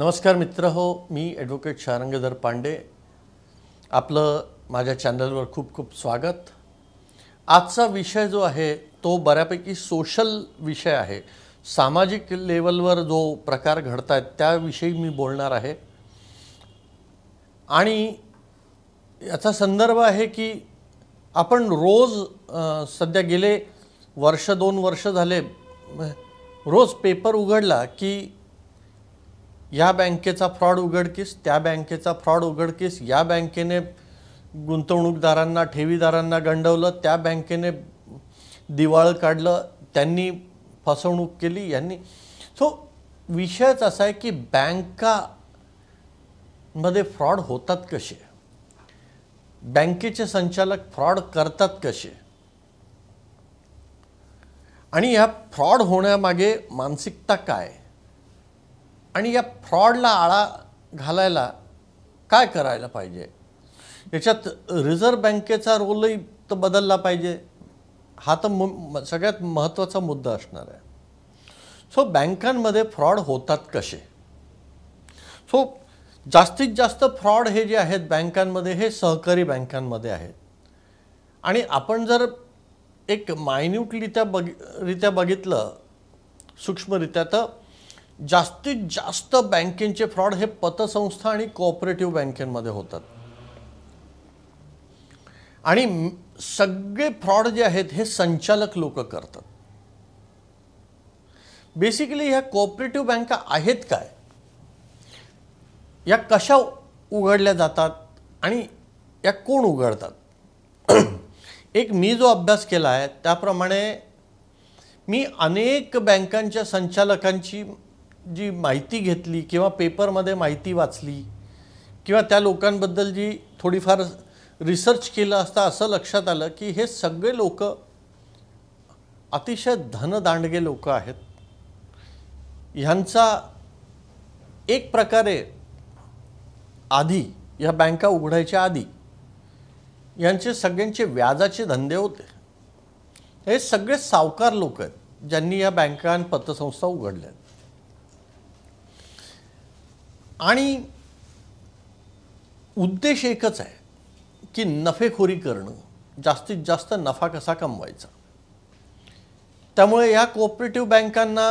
नमस्कार मित्र हो, मी ॲडव्होकेट शारंगधर पांडे. आपलं माझ्या चॅनलवर खूप खूप स्वागत. आजचा विषय जो आहे तो बऱ्यापैकी सोशल विषय आहे. सामाजिक लेवलवर जो प्रकार घडत आहेत त्याविषयी मी बोलणार आहे. आणि याचा संदर्भ आहे की आपण रोज सध्या गेले वर्ष 2 वर्ष झाले रोज पेपर उघडला की या बँकेचा फ्रॉड उघडकीस, त्या बँकेचा फ्रॉड उघडकीस, या बँकेने गुंतवणूकदारांना ठेवीदारांना गंडवलं, त्या बँकेने दिवाळ काढलं, त्यांनी फसवणूक केली, यांनी. विषयच असा आहे की बँकामध्ये फ्रॉड होतात कसे, बँकेचे संचालक फ्रॉड करतात कसे, आणि या फ्रॉड होण्यामागे मानसिकता काय, आणि या फ्रॉडला आळा घालायला काय करायला पाहिजे. याच्यात रिझर्व्ह बँकेचा रोलही तर बदलला पाहिजे. हा तर सगळ्यात महत्त्वाचा मुद्दा असणार आहे. बँकांमध्ये फ्रॉड होतात कसे. जास्तीत जास्त फ्रॉड हे जे आहेत बँकांमध्ये हे सहकारी बँकांमध्ये आहेत. आणि आपण जर एक मायन्यूटरित्या बघितलं, सूक्ष्मरित्या, तर जास्तीत जास्त बँकेचे फ्रॉड हे पतसंस्था आणि कोऑपरेटिव्ह बँकेमध्ये होतात. आणि सगळे फ्रॉड जे आहेत हे संचालक लोक करतात. बेसिकली ह्या कोऑपरेटिव्ह बँका आहेत काय, या कशा उघडल्या जातात आणि या कोण उघडतात. एक मी जो अभ्यास केला आहे त्याप्रमाणे मी अनेक बँकांच्या संचालकांची जी माहिती घेतली किंवा पेपरमध्ये माहिती वाचली किंवा त्या लोकांबद्दल जी थोडीफार रिसर्च केलं असता असं लक्षात आलं की हे सगळे लोक अतिशय धनदांडगे लोक आहेत. ह्यांचा एक प्रकारे आधी या बँका उघडायच्या आधी यांचे सगळ्यांचे व्याजाचे धंदे होते. हे सगळे सावकार लोक आहेत ज्यांनी या बँका आणि पतसंस्था उघडल्या. आणि उद्देश एकच आहे की नफेखोरी करणं, जास्तीत जास्त नफा कसा कमवायचा. त्यामुळे या कोऑपरेटिव्ह बँकांना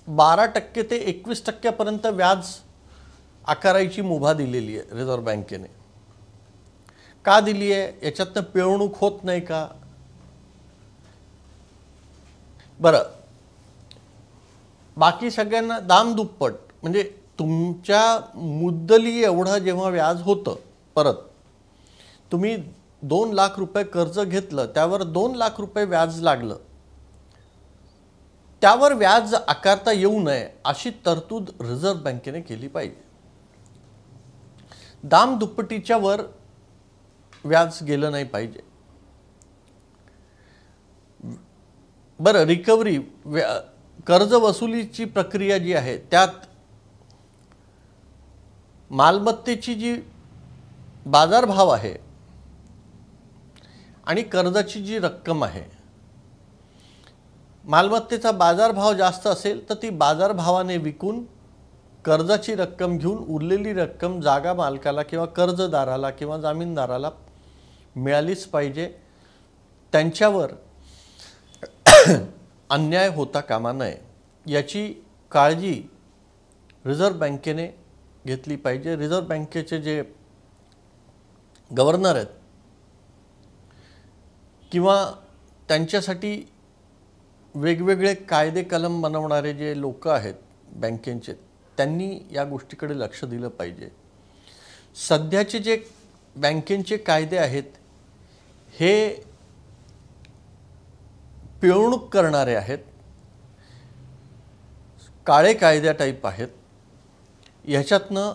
12% ते 21% व्याज आकारायची मुभा दिलेली आहे रिझर्व्ह बँकेने. का दिली आहे, याच्यातनं पिळवणूक होत नाही का. बरं, बाकी सगळ्यांना दामदुप्पट, म्हणजे तुमच्या मुद्दली एवढं जेव्हा व्याज होतं, परत तुम्ही 2 लाख रुपये कर्ज घेतलं, त्यावर 2 लाख रुपये व्याज लागलं, त्यावर व्याज आकारता येऊ नये अशी तरतूद रिझर्व्ह बँकेने केली पाहिजे. दामदुप्पटीच्या वर व्याज गेलं नाही पाहिजे. बरं, रिकव्हरी, कर्ज वसुलीची प्रक्रिया जी आहे त्यात मालमत्तेची जी बाजारभाव आहे आणि कर्जाची जी रक्कम आहे, मालमत्तेचा बाजारभाव जास्त असेल तर ती बाजारभावाने विकून कर्जाची रक्कम घेऊन उरलेली रक्कम जागा मालकाला किंवा कर्जदाराला किंवा जामीनदाराला मिळालीच पाहिजे. त्यांच्यावर अन्याय होता कामा नये याची काळजी रिझर्व्ह बँकेने घेतली पाहिजे. रिझर्व्ह बँकेचे जे गव्हर्नर आहेत किंवा त्यांच्यासाठी वेगवेगळे कायदे कलम बनवणारे जे लोक आहेत बँकेचे, त्यांनी या गोष्टीकडे लक्ष दिलं पाहिजे. सध्याचे जे बँकेचे कायदे आहेत हे पिळवणूक करणारे आहेत, काळे कायद्या टाईप आहेत. ह्याच्यातनं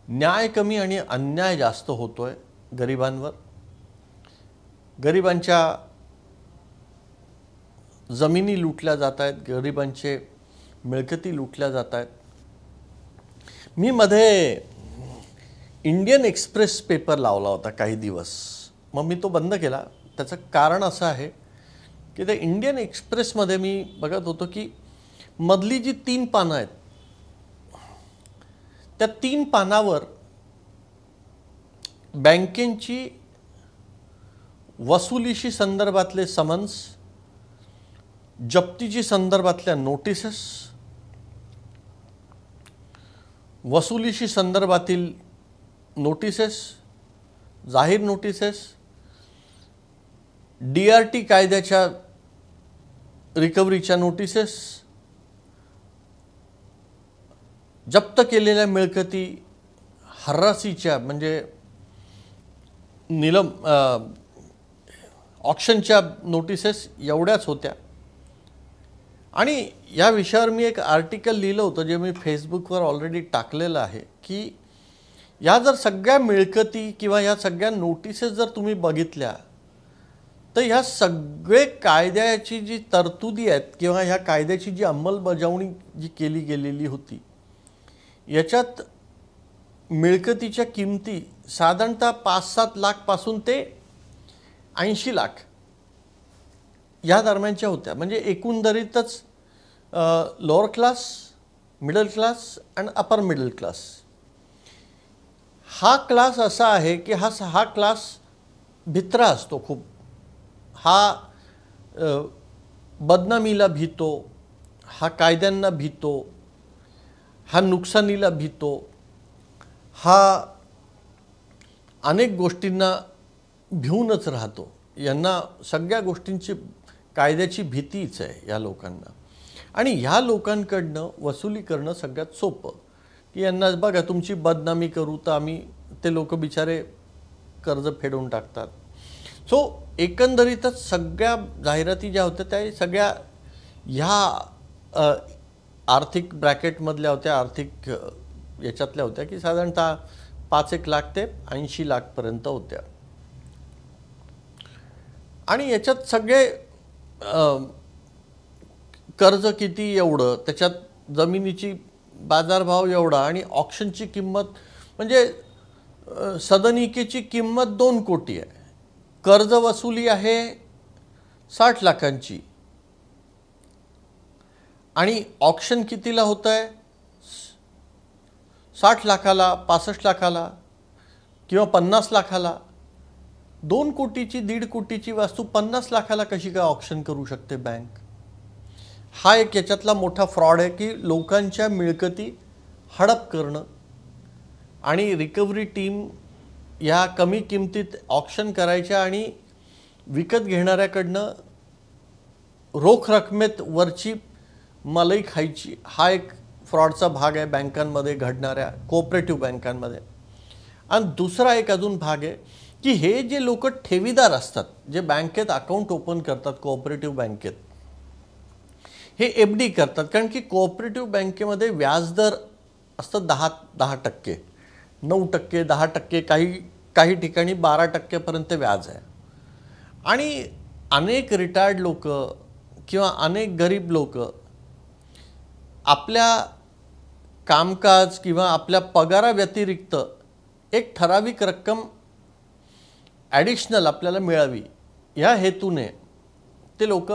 न्याय कमी आणि अन्याय जास्त होतोय गरिबांवर. गरिबांच्या जमिनी लुटल्या जात आहेत, गरिबांचे मिळकती लुटल्या जात आहेत. मी मध्ये इंडियन एक्सप्रेस पेपर लावला होता काही दिवस, मग मी तो बंद केला. त्याचं कारण असं आहे की त्या इंडियन एक्सप्रेसमध्ये मी बघत होतो की मधली जी 3 पानं आहेत त्या 3 पानावर बँकेची वसुलीशी संदर्भातले समन्स, जप्तीची संदर्भातल्या नोटिसेस, वसुलीशी संदर्भातील नोटिसेस, जाहीर नोटिसेस, DRT कायद्याच्या रिकव्हरीच्या नोटिसेस, जप्त केलेल्या मिळकती हर्रासीच्या म्हणजे ऑक्शनच्या नोटिसेस एवढ्याच होत्या. आणि या विषयावर मी एक आर्टिकल लिहिलं होतं जे मी फेसबुकवर ऑलरेडी टाकलेलं आहे की या जर सगळ्या मिळकती किंवा या सगळ्या नोटिसेस जर तुम्ही बघितल्या तर ह्या सगळे कायद्याची जी तरतुदी आहेत किंवा ह्या कायद्याची जी अंमलबजावणी जी केली गेलेली होती याच्यात मिळकतीच्या किमती साधारणतः 5-7 लाखपासून ते 80 लाख या दरम्यानच्या होत्या. म्हणजे एकंदरीतच लोअर क्लास, मिडल क्लास आणि अपर मिडल क्लास हा क्लास असा आहे की हा क्लास भित्रा असतो खूप. हा बदनामीला भीतो, हा कायद्यांना भीतो, हा नुकसानीला भीतो, हा अनेक गोष्टींना भिवूनच राहतो. यांना सगळ्या गोष्टींची कायद्याची भीतीच आहे या लोकांना. आणि ह्या लोकांकडनं वसुली करणं सगळ्यात सोपं की यांना बघा तुमची बदनामी करू तर आम्ही ते लोक बिचारे कर्ज फेडून टाकतात. सो एकंदरीतच सगळ्या जाहिराती ज्या होत्या त्या सगळ्या ह्या आर्थिक ब्रॅकेटमधल्या होत्या, आर्थिक याच्यातल्या होत्या की साधारणतः 5-1 लाख ते 80 लाखपर्यंत होत्या. आणि याच्यात सगळे कर्ज किती एवढं, त्याच्यात जमिनीची बाजारभाव एवढा आणि ऑक्शनची किंमत म्हणजे सदनिकेची किंमत 2 कोटी आहे. कर्ज वसुली आहे 60 लाखांची आणि ऑक्शन कितीला होत आहे 60 लाखाला, 65 लाखाला किंवा 50 लाखाला. 2 कोटीची 1.5 कोटीची वस्तू 50 लाखाला कशी काय ऑक्शन करू शकते बँक. हा एक याच्यातला मोठा फ्रॉड आहे की लोकांच्या मिळकती हडप करणं आणि रिकव्हरी टीम या कमी किमतीत ऑक्शन करायच्या आणि विकत घेणाऱ्याकडनं रोख रकमेत वरची मलाई खायची. हा एक फ्रॉडचा भाग आहे बँकांमध्ये घडणाऱ्या, कोऑपरेटिव्ह बँकांमध्ये. आणि दुसरा एक अजून भाग आहे की हे जे लोक ठेवीदार असतात जे बँकेत अकाउंट ओपन करतात कोऑपरेटिव्ह बँकेत, हे FD करतात. कारण की कोऑपरेटिव्ह बँकेमध्ये व्याजदर असतं 10%, 9%, 10%, काही ठिकाणी 12%पर्यंत व्याज आहे. आणि अनेक रिटायर्ड लोक किंवा अनेक गरीब लोक आपल्या कामकाज किंवा आपल्या पगाराव्यतिरिक्त एक ठराविक रक्कम ॲडिशनल आपल्याला मिळावी ह्या हेतूने ते लोक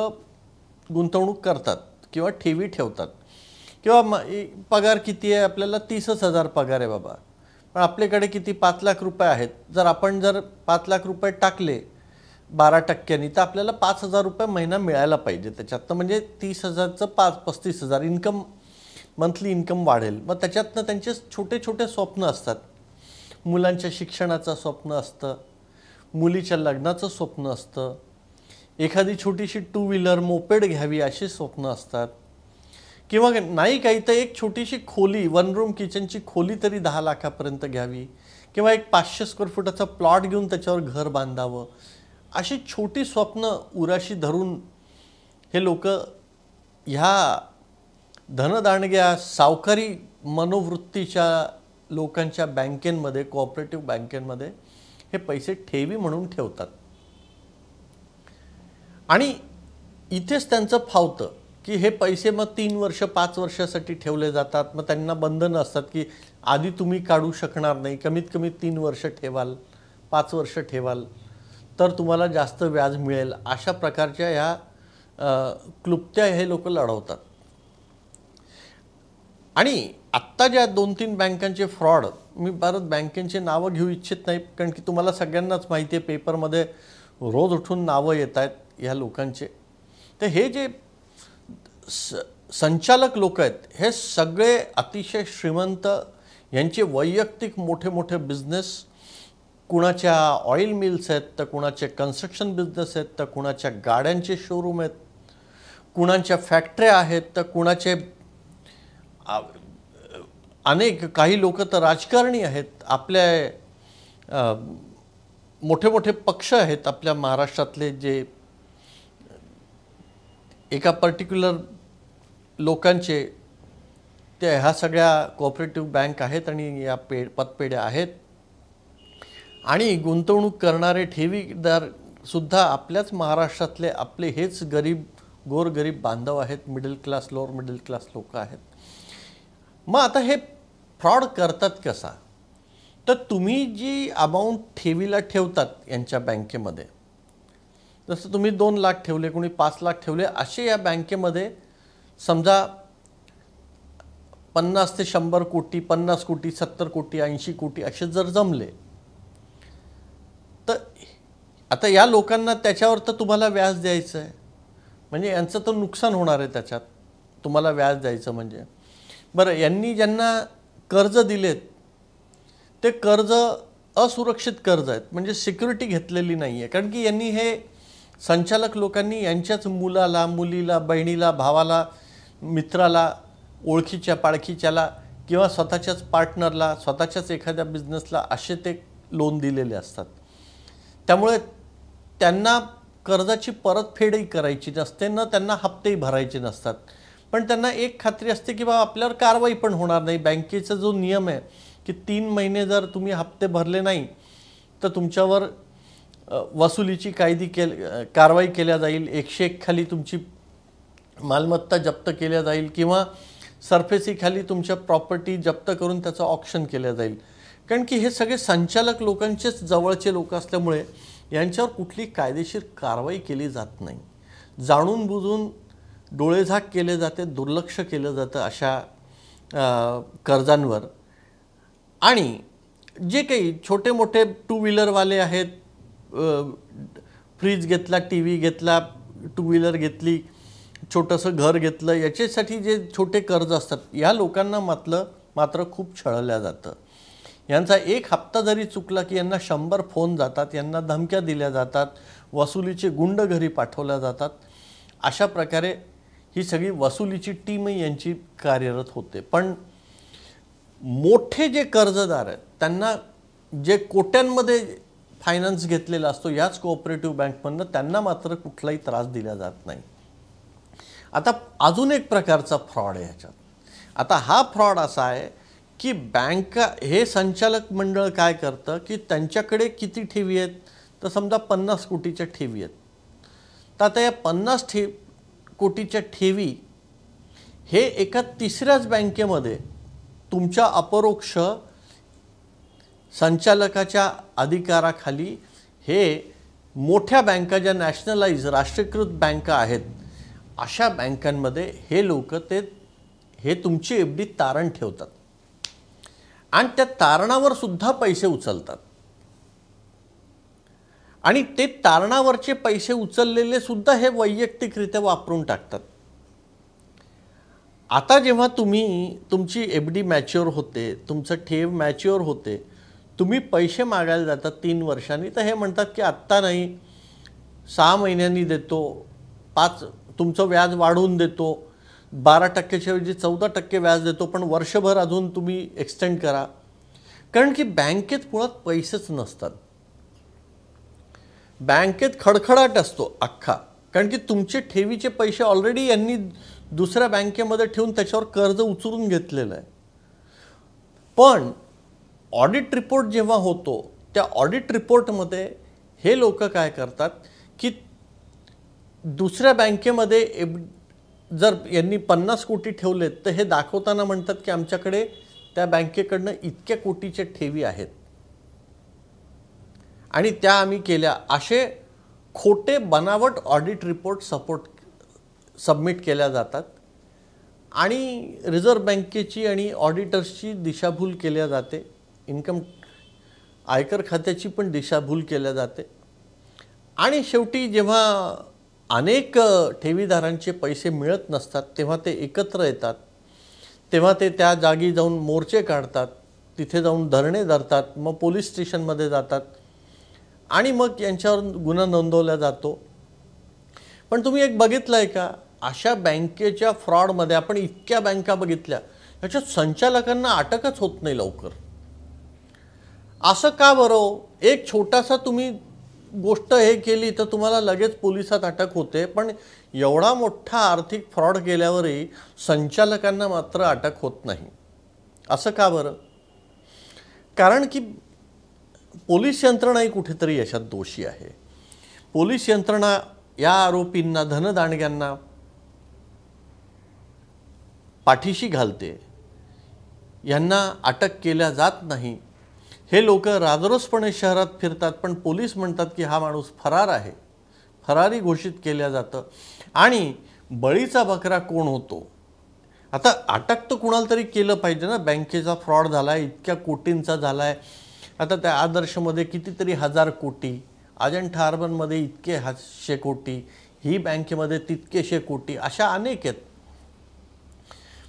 गुंतवणूक करतात किंवा ठेवी ठेवतात. किंवा पगार किती आहे आपल्याला 30,000 पगार आहे बाबा, पण आपल्याकडे किती 5 लाख रुपये आहेत. आपण जर 5 लाख रुपये टाकले 12% तर आपल्याला 5,000 रुपये महिना मिळायला पाहिजे त्याच्यातनं. म्हणजे 30,000चं 35,000 इन्कम, मंथली इन्कम वाढेल. मग त्याच्यातनं त्यांचे छोटे छोटे स्वप्न असतात. मुलांच्या शिक्षणाचं स्वप्न असतं, मुलीच्या लग्नाचं स्वप्न असतं, एखादी छोटीशी 2 व्हीलर मोपेड घ्यावी अशी स्वप्न असतात. किंवा नाही काही तर एक छोटीशी खोली, 1 रूम किचनची खोली तरी 10 लाखापर्यंत घ्यावी किंवा एक 500 स्क्वेअर फुटाचा प्लॉट घेऊन त्याच्यावर घर बांधावं. अशी छोटी स्वप्न उराशी धरून हे लोक ह्या धनदांडग्या सावकारी मनोवृत्तीच्या लोकांच्या बँकेमध्ये, कोऑपरेटिव्ह बँकेमध्ये हे पैसे ठेवी म्हणून ठेवतात. आणि इथेच त्यांचं फावतं की हे पैसे मग 3 वर्ष 5 वर्षासाठी ठेवले जातात. मग त्यांना बंधनं असतात की आधी तुम्ही काढू शकणार नाही, कमीत कमी 3 वर्ष ठेवाल, 5 वर्ष ठेवाल तर तुम्हाला जास्त व्याज मिळेल. अशा प्रकारच्या ह्या क्लुप्त्या हे लोक लढवतात. आणि आत्ता ज्या 2-3 बँकांचे फ्रॉड, मी परत बँकेचे नावं घेऊ इच्छित नाही, कारण की तुम्हाला सगळ्यांनाच माहिती आहे, पेपरमध्ये रोज उठून नावं येत आहेत ह्या लोकांचे. तर हे जे संचालक लोक आहेत, हे सगळे अतिशय श्रीमंत, यांचे वैयक्तिक मोठे मोठे बिझनेस, कुणाच्या ऑइल मिल्स आहेत, तर कुणाचे कन्स्ट्रक्शन बिझनेस आहेत, तर कुणाच्या गाड्यांचे शोरूम आहेत, कुणाच्या फॅक्टऱ्या आहेत, तर कुणाचे अनेक काही लोक तर राजकारणी आहेत. आपल्या मोठे मोठे पक्ष आहेत आपल्या महाराष्ट्रातले, जे एका पर्टिक्युलर लोकांचे, ते ह्या सगळ्या कोऑपरेटिव्ह बँक आहेत आणि या पतपेढ्या आहेत. आणि गुंतवणूक करणारे ठेवीदार सुद्धा आपल्याच महाराष्ट्रातले आपले हेच गोरगरीब बांधव आहेत, middle class, lower middle class लोक आहेत. मग आता हे फ्रॉड करतात कसा? तर तुम्ही जी अमाऊंट ठेवीला ठेवतात यांच्या बँकेमध्ये, जसं तुम्ही 2 लाख ठेवले, कोणी 5 लाख ठेवले, असे या बँकेमध्ये समजा 50 ते 100 कोटी, 50 कोटी, 70 कोटी, 80 कोटी असे जर जमले, तर आता या लोकांना त्याच्यावर तर तुम्हाला व्याज द्यायचं आहे, म्हणजे यांचं तर नुकसान होणार आहे त्याच्यात, तुम्हाला व्याज द्यायचं म्हणजे. बरं, यांनी ज्यांना कर्ज दिलेत ते कर्ज असुरक्षित कर्ज आहेत, म्हणजे सिक्युरिटी घेतलेली नाही आहे, कारण की यांनी हे संचालक लोकांनी यांच्याच मुलाला, मुलीला, बहिणीला, भावाला, मित्राला, ओळखीच्या पाळखीच्याला किंवा स्वतःच्याच पार्टनरला, स्वतःच्याच एखाद्या बिझनेसला असे ते लोन दिलेले असतात. त्यामुळे त्यांना कर्जाची परतफेडही करायची नसते, न त्यांना हप्तेही भरायचे नसतात. पण त्यांना एक खात्री असते की बाबा आपल्यावर कारवाई पण होणार नाही. बँकेचा जो नियम आहे की 3 महिने जर तुम्ही हप्ते भरले नाही तर तुमच्यावर वसुलीची कारवाई केल्या जाईल, 101 खाली तुमची मालमत्ता जप्त केल्या जाईल किंवा सरफेसीखाली तुमच्या प्रॉपर्टी जप्त करून त्याचं ऑक्शन केलं जाईल. कारण की हे सगळे संचालक लोकांचेच जवळचे लोक असल्यामुळे यांच्यावर कुठली कायदेशीर कारवाई केली जात नाही. जाणून बुजून डोळेझाक केले जाते, दुर्लक्ष केलं जातं अशा कर्जांवर. आणि जे काही छोटे मोठे 2 व्हीलरवाले आहेत, फ्रीज घेतला, टी व्ही घेतला, 2 व्हीलर घेतली, छोटंसं घर घेतलं, याच्यासाठी जे छोटे कर्ज असतात, या लोकांना मात्र खूप छळल्या जातं. यांचा एक हप्ता जरी चुकला की यांना 100 फोन जातात, यांना धमक्या दिल्या जातात, वसुलीचे गुंड घरी पाठवल्या जातात. अशा प्रकारे ही सगळी वसुलीची टीमही यांची कार्यरत होते. पण मोठे जे कर्जदार आहेत त्यांना, जे कोट्यांमध्ये फायनान्स घेतलेला असतो याच कोऑपरेटिव्ह बँकमधनं, त्यांना मात्र कुठलाही त्रास दिला जात नाही. आता अजून एक प्रकारचा फ्रॉड आहे ह्याच्यात. आता हा फ्रॉड असा आहे की हे संचालक मंडळ काय करतं की त्यांच्याकडे किती ठेवी आहेत, तर समजा 50 कोटीच्या ठेवी आहेत. तर आता या 50 कोटीच्या ठेवी हे एका तिसऱ्याच बँकेमध्ये तुमच्या अपरोक्ष संचालकाच्या अधिकाराखाली, हे मोठ्या बँका ज्या नॅशनलाइज राष्ट्रीयकृत बँका आहेत अशा बँकांमध्ये हे लोक हे तुमची एफडी तारण ठेवतात आणि त्या तारणावर सुद्धा पैसे उचलतात. आणि ते तारणावरचे पैसे उचललेले सुद्धा हे वैयक्तिकरित्या वापरून टाकतात. आता जेव्हा तुमची एफडी मॅच्युअर होते, तुमचं ठेव मॅच्युअर होते, तुम्ही पैसे मागायला जातात 3 वर्षांनी, तर हे म्हणतात की आत्ता नाही, 6 महिन्यांनी देतो, 5 तुमचं व्याज वाढवून देतो, 12%च्या ऐवजी 14% व्याज देतो, पण वर्षभर अजून तुम्ही एक्सटेंड करा. कारण की बँकेत मुळात पैसेच नसतात. बँकेत खडखडाट असतो अख्खा, कारण की तुमचे ठेवीचे पैसे ऑलरेडी यांनी दुसऱ्या बँकेमध्ये ठेवून त्याच्यावर कर्ज उचलून घेतलेलं आहे. पण ऑडिट रिपोर्ट जेव्हा होतो, त्या ऑडिट रिपोर्टमध्ये हे लोक काय करतात की दुसऱ्या बँकेमध्ये जर यांनी 50 कोटी ठेवलेत, तर हे दाखवताना म्हणतात की आमच्याकडे त्या बँकेकडनं इतक्या कोटीच्या ठेवी आहेत आणि त्या आम्ही केल्या. असे खोटे बनावट ऑडिट रिपोर्ट सबमिट केल्या जातात. आणि रिझर्व्ह बँकेची आणि ऑडिटर्सची दिशाभूल केल्या जाते, आयकर खात्याची पण दिशाभूल केल्या जाते. आणि शेवटी जेव्हा अनेक ठेवीदारांचे पैसे मिळत नसतात तेव्हा ते एकत्र येतात, तेव्हा ते त्या जागी जाऊन मोर्चे काढतात, तिथे जाऊन धरणे धरतात, मग पोलीस स्टेशनमध्ये जातात आणि मग यांच्यावर गुन्हा नोंदवला जातो. पण तुम्ही एक बघितलं आहे का, अशा बँकेच्या फ्रॉडमध्ये आपण इतक्या बँका बघितल्या, याच्यात संचालकांना अटकच होत नाही लवकर. असं का बरं? एक छोटासा तुम्ही गोष्ट हे केली तर तुम्हाला लगेच पोलिसात अटक होते, पण एवढा मोठा आर्थिक फ्रॉड केल्यावरही संचालकांना मात्र अटक होत नाही. असं का बरं? कारण की पोलीस यंत्रणाही कुठेतरी याच्यात दोषी आहे. पोलीस यंत्रणा या आरोपींना, धनदांडग्यांना पाठीशी घालते, यांना अटक केल्या जात नाही. हे लोक राजरोसपणे शहरात फिरतात, पण पोलीस म्हणतात की हा माणूस फरार आहे, फरारी घोषित केल्या जातं. आणि बळीचा बकरा कोण होतो? आता अटक तर कुणाला तरी केलं पाहिजे ना. बँकेचा फ्रॉड झाला आहे, इतक्या कोटींचा झाला आहे. आता त्या आदर्शमध्ये कितीतरी 1000 कोटी, अजंठा अर्बनमध्ये इतके 100 कोटी, ही बँकेमध्ये तितकेशे कोटी, अशा अनेक आहेत.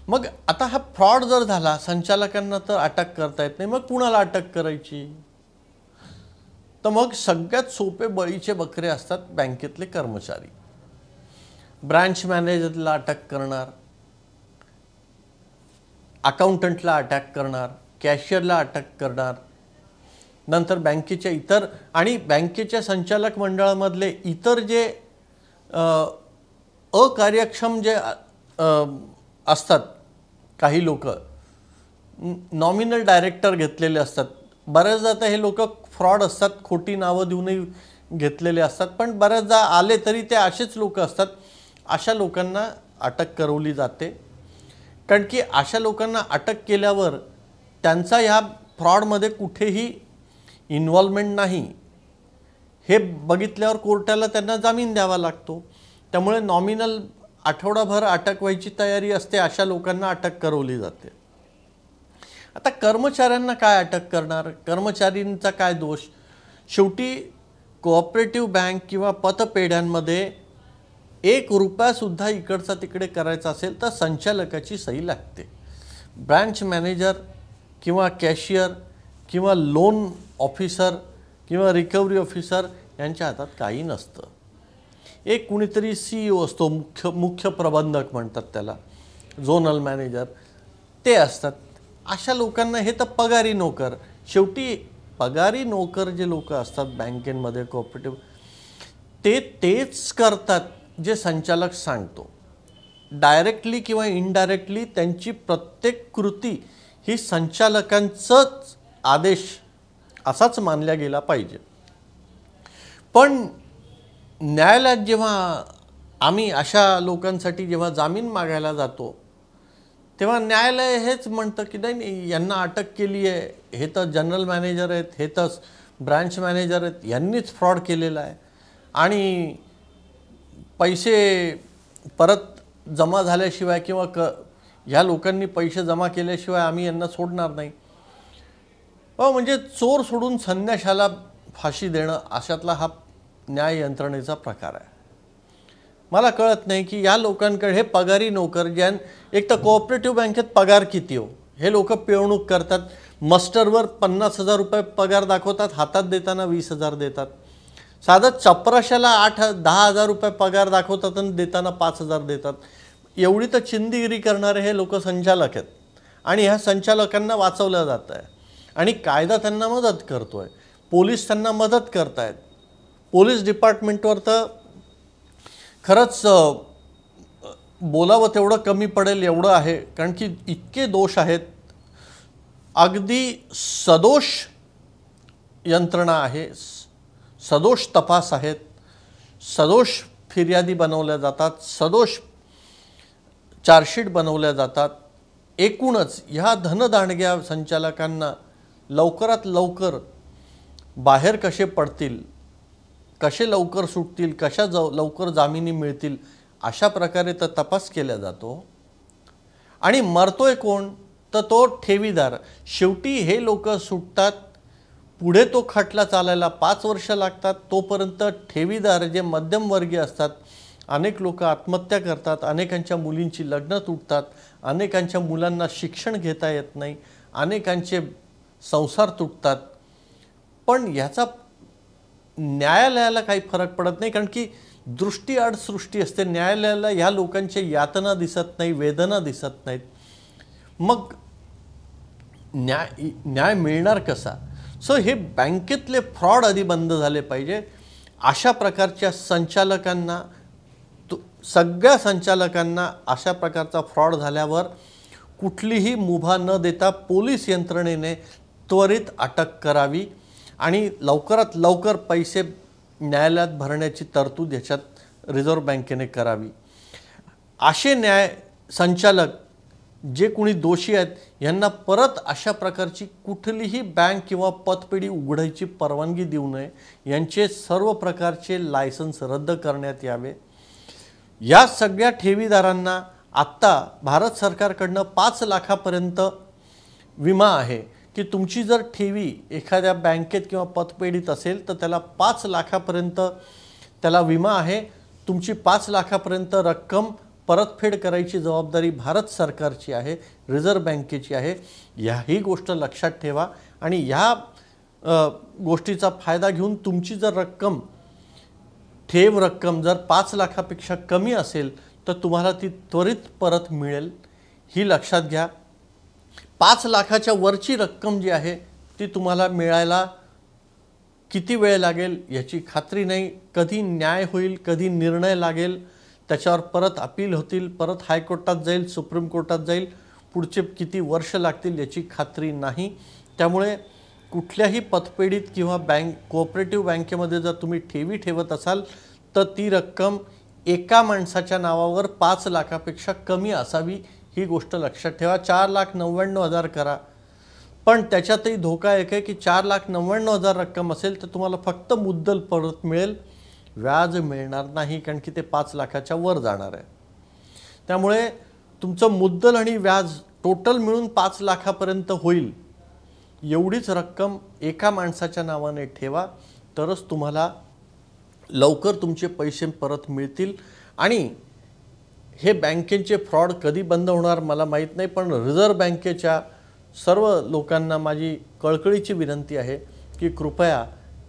मग आता हा फ्रॉड जर झाला, संचालकांना तर अटक करता येत नाही, मग कुणाला अटक करायची? तर मग सगळ्यात सोपे बळीचे बकरे असतात बँकेतले कर्मचारी. ब्रांच मॅनेजरला अटक करणार, अकाउंटंटला अटॅक करणार, कॅशियरला अटक करणार, नंतर बँकेच्या इतर आणि बँकेच्या संचालक मंडळामधले इतर जे अकार्यक्षम जे असतात, काही लोक नॉमिनल डायरेक्टर घेतलेले असतात. बऱ्याचदा तर हे लोक फ्रॉड असतात, खोटी नावं देऊनही घेतलेले असतात, पण बऱ्याचदा आले तरी ते असेच लोक असतात. अशा लोकांना अटक करवली जाते, कारण की अशा लोकांना अटक केल्यावर त्यांचा ह्या फ्रॉडमध्ये कुठेही इन्व्हॉल्वमेंट नाही हे बघितल्यावर कोर्टाला त्यांना जामीन द्यावा लागतो. त्यामुळे नॉमिनल आठवडाभर अटक व्हायची तयारी असते, अशा लोकांना अटक करवली जाते. आता कर्मचाऱ्यांना काय अटक करणार? कर्मचारींचा काय दोष? शेवटी कोऑपरेटिव्ह बँक किंवा पतपेढ्यांमध्ये 1 रुपयासुद्धा इकडचा तिकडे करायचा असेल तर संचालकाची सही लागते. ब्रांच मॅनेजर किंवा कॅशियर किंवा लोन ऑफिसर किंवा रिकव्हरी ऑफिसर यांच्या हातात काही नसतं. एक कुणीतरी CEO असतो, मुख्य प्रबंधक म्हणतात त्याला, झोनल मॅनेजर, ते असतात. अशा लोकांना हे तर पगारी नोकर. शेवटी पगारी नोकर जे लोक असतात बँकेमध्ये, कोऑपरेटिव्ह, तेच करतात जे संचालक सांगतो. डायरेक्टली किंवा इनडायरेक्टली त्यांची प्रत्येक कृती ही संचालकांचाच आदेश असाच मानला गेला पाहिजे. पण न्यायालयात जेव्हा आम्ही अशा लोकांसाठी जेव्हा जामीन मागायला जातो तेव्हा न्यायालय हेच म्हणतं की नाही, यांना अटक केली आहे, हे तर जनरल मॅनेजर आहेत, हे तर ब्रांच मॅनेजर आहेत, यांनीच फ्रॉड केलेला आहे आणि पैसे परत जमा झाल्याशिवाय किंवा ह्या लोकांनी पैसे जमा केल्याशिवाय आम्ही यांना सोडणार नाही. म्हणजे चोर सोडून संन्याशाला फाशी देणं, अशातला हा न्याय यंत्रणेचा प्रकार आहे. मला कळत नाही की या लोकांकडे हे पगारी नोकर, ज्यां एक तर कोऑपरेटिव्ह बँकेत पगार किती हो, हे लोक पिळवणूक करतात. मस्टरवर 50,000 रुपये पगार दाखवतात, हातात देताना 20,000 देतात. साधं चपराशाला 8-10,000 रुपये पगार दाखवतात आणि देताना 5,000 देतात. एवढी तर चिंदीगिरी करणारे हे लोक संचालक आहेत आणि ह्या संचालकांना वाचवलं जात आहे आणि कायदा त्यांना मदत करतोय, पोलीस त्यांना मदत करतायत. पोलीस डिपार्टमेंटवर तर खरंच बोलावं तेवढं कमी पडेल एवढं आहे, कारण की इतके दोष आहेत. अगदी सदोष यंत्रणा आहे, सदोष तपास आहेत, सदोष फिर्यादी बनवल्या जातात, सदोष चार्जशीट बनवल्या जातात. एकूणच ह्या धनदांडग्या संचालकांना लवकरात लवकर बाहेर कसे पडतील, कसे लवकर सुटतील, कशा लवकर जामिनी मिळतील, अशा प्रकारे तर तपास केला जातो. आणि मरतोय कोण? तर तो ठेवीदार. शेवटी हे लोक सुटतात, पुढे तो खटला चालायला 5 वर्ष लागतात. तोपर्यंत ठेवीदार जे मध्यमवर्गीय असतात, अनेक लोक आत्महत्या करतात, अनेकांच्या मुलींची लग्न तुटतात, अनेकांच्या मुलांना शिक्षण घेता येत नाही, अनेकांचे संसार तुटतात. पण याचा न्यायालयाला काही फरक पडत नाही, कारण की दृष्टीआड सृष्टी असते. न्यायालयाला ह्या लोकांच्या यातना दिसत नाही, वेदना दिसत नाहीत. मग न्याय मिळणार कसा? सो हे बँकेतले फ्रॉड आधी बंद झाले पाहिजे. अशा प्रकारच्या संचालकांना, सगळ्या संचालकांना अशा प्रकारचा फ्रॉड झाल्यावर कुठलीही मुभा न देता पोलीस यंत्रणेने त्वरित अटक करावी आणि लवकरात लवकर पैसे न्यायालयात भरण्याची तरतूद याच्यात रिझर्व्ह बँकेने करावी. असे न्याय संचालक जे कोणी दोषी आहेत यांना परत अशा प्रकारची कुठलीही बँक किंवा पतपेढी उघडायची परवानगी देऊ नये. यांचे सर्व प्रकारचे लायसन्स रद्द करण्यात यावे. या सगळ्या ठेवीदारांना आत्ता भारत सरकारकडनं 5 लाखापर्यंत विमा आहे की तुमची जर ठेवी एखाद्या बँकेत किंवा पतपेढीत असेल तर त्याला 5 लाखापर्यंत त्याला विमा आहे. तुमची 5 लाखापर्यंत रक्कम परतफेड करायची जबाबदारी भारत सरकारची आहे, रिझर्व्ह बँकेची आहे. ही गोष्ट लक्षात ठेवा आणि ह्या गोष्टीचा फायदा घेऊन तुमची जर रक्कम, ठेव रक्कम जर 5 लाखापेक्षा कमी असेल तर तुम्हाला ती त्वरित परत मिळेल, ही लक्षात घ्या. 5 लाखाच्या वरची रक्कम जी आहे ती तुम्हाला मिळायला किती वेळ लागेल याची खात्री नाही. कधी न्याय होईल, कधी निर्णय लागेल, त्याच्यावर परत अपील होतील, परत हायकोर्टात जाईल, सुप्रीम कोर्टात जाईल, पुढचे किती वर्ष लागतील याची खात्री नाही. त्यामुळे कुठल्याही पतपेढीत किंवा कोऑपरेटिव्ह बँकेमध्ये जर तुम्ही ठेवी ठेवत असाल तर ती रक्कम एका माणसाच्या नावावर 5 लाखापेक्षा कमी असावी, ही गोष्ट लक्षात ठेवा. 4,99,000 करा, पण त्याच्यातही धोका एक आहे की 4,99,000 रक्कम असेल तर तुम्हाला फक्त मुद्दल परत मिळेल, व्याज मिळणार नाही, कारण की ते 5 लाखाच्या वर जाणार आहे. त्यामुळे तुमचं मुद्दल आणि व्याज टोटल मिळून 5 लाखापर्यंत होईल एवढीच रक्कम एका माणसाच्या नावाने ठेवा, तरच तुम्हाला लवकर तुमचे पैसे परत मिळतील. आणि हे बँकेचे फ्रॉड कधी बंद होणार मला माहीत नाही, पण रिझर्व्ह बँकेच्या सर्व लोकांना माझी कळकळीची विनंती आहे की कृपया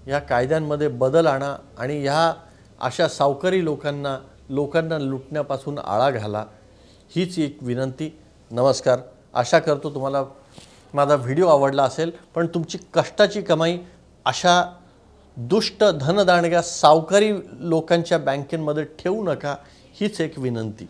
या कायद्यांमध्ये बदल आणा आणि ह्या अशा सावकारी लोकांना लुटण्यापासून आळा घाला, हीच एक विनंती. नमस्कार. आशा करतो तुम्हाला माझा व्हिडिओ आवडला असेल, पण तुमची कष्टाची कमाई अशा दुष्ट धनदांडग्या सावकारी लोकांच्या बँकेमध्ये ठेवू नका, हीच एक विनंती.